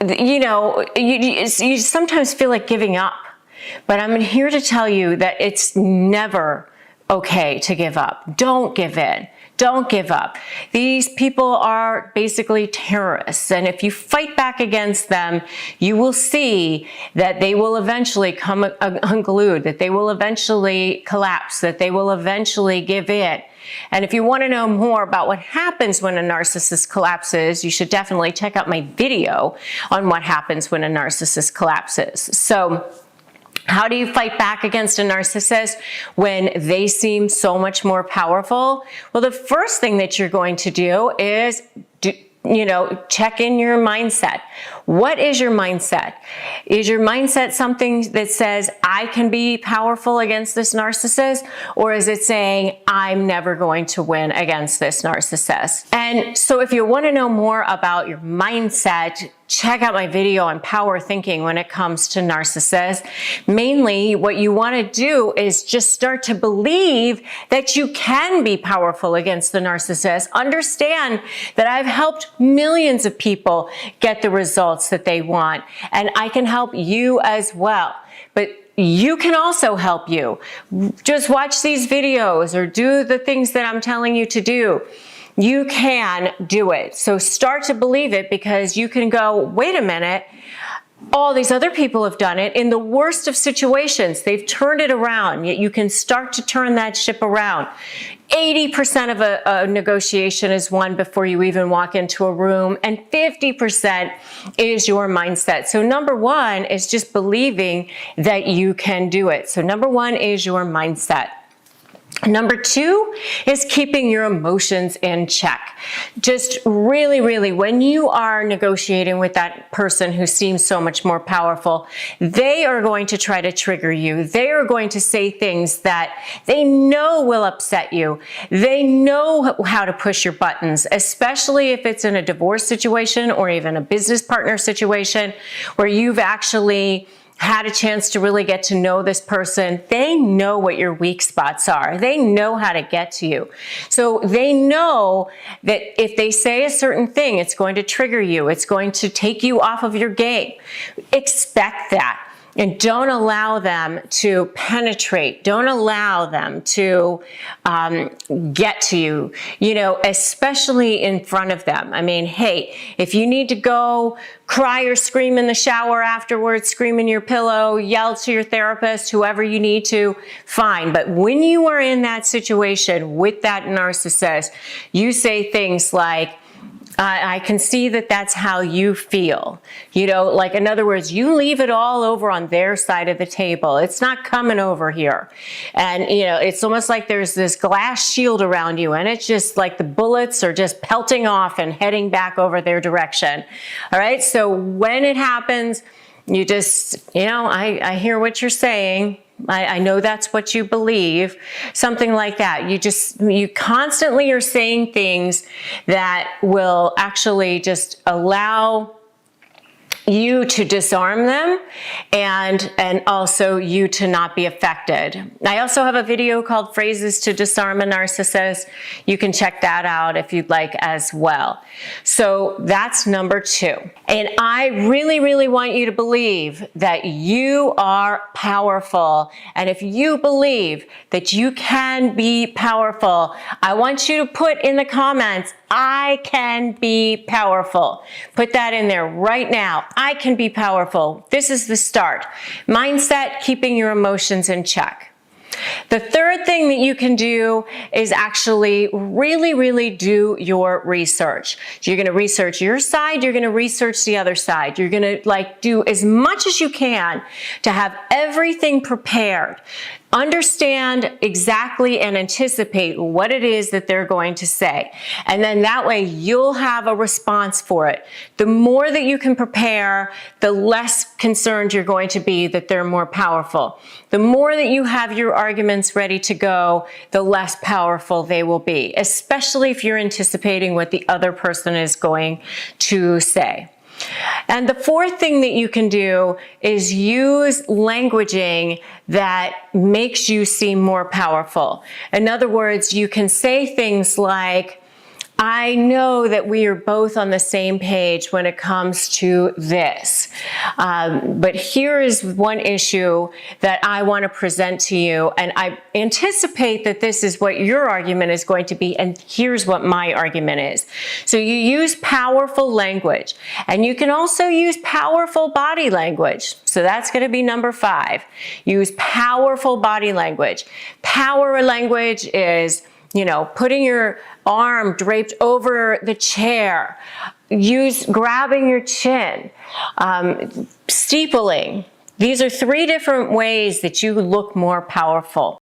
you sometimes feel like giving up. But I'm here to tell you that it's never okay to give up. Don't give in. Don't give up. These people are basically terrorists. And if you fight back against them, you will see that they will eventually come unglued, that they will eventually collapse, that they will eventually give in. And if you want to know more about what happens when a narcissist collapses, you should definitely check out my video on what happens when a narcissist collapses. So, how do you fight back against a narcissist when they seem so much more powerful? Well, the first thing that you're going to do is check in your mindset. What is your mindset? Is your mindset something that says, I can be powerful against this narcissist? Or is it saying, I'm never going to win against this narcissist? And so if you want to know more about your mindset, check out my video on power thinking when it comes to narcissists. Mainly, what you want to do is just start to believe that you can be powerful against the narcissist. Understand that I've helped millions of people get the results that they want, and I can help you as well. But you can also help you. Just watch these videos or do the things that I'm telling you to do. You can do it. So start to believe it, because you can go, wait a minute, all these other people have done it in the worst of situations. They've turned it around, yet you can start to turn that ship around. 80% of a negotiation is won before you even walk into a room, and 50% is your mindset. So number one is just believing that you can do it. So number one is your mindset. Number two is keeping your emotions in check. Just really, when you are negotiating with that person who seems so much more powerful, they are going to try to trigger you. They are going to say things that they know will upset you. They know how to push your buttons, especially if it's in a divorce situation or even a business partner situation where you've actually had a chance to really get to know this person. They know what your weak spots are. They know how to get to you. So they know that if they say a certain thing, it's going to trigger you. It's going to take you off of your game. Expect that. And don't allow them to penetrate. Don't allow them to get to you, especially in front of them. I mean, hey, if you need to go cry or scream in the shower afterwards, scream in your pillow, yell to your therapist, whoever you need to, fine. But when you are in that situation with that narcissist, you say things like, I can see that that's how you feel. Like, in other words, you leave it all over on their side of the table. It's not coming over here. And, it's almost like there's this glass shield around you, and it's just like the bullets are just pelting off and heading back over their direction. All right. So when it happens, you just, I hear what you're saying. I know that's what you believe, something like that. You constantly are saying things that will actually just allow you to disarm them and also you to not be affected. I also have a video called Phrases to Disarm a Narcissist. You can check that out if you'd like as well. So that's number two. And I really want you to believe that you are powerful. And if you believe that you can be powerful, I want you to put in the comments, I can be powerful. Put that in there right now. I can be powerful. This is the start. Mindset, keeping your emotions in check. The third thing that you can do is actually really do your research. You're going to research your side. You're going to research the other side. You're going to do as much as you can to have everything prepared. Understand exactly and anticipate what it is that they're going to say. And then that way you'll have a response for it. The more that you can prepare, the less concerned you're going to be that they're more powerful. The more that you have your arguments ready to go, the less powerful they will be, especially if you're anticipating what the other person is going to say. And the fourth thing that you can do is use languaging that makes you seem more powerful. In other words, you can say things like, I know that we are both on the same page when it comes to this. But here is one issue that I want to present to you, and I anticipate that this is what your argument is going to be, and here's what my argument is. So you use powerful language, and you can also use powerful body language. So that's going to be number 5. Use powerful body language. Power language is, putting your arm draped over the chair, grabbing your chin, steepling. These are 3 different ways that you look more powerful.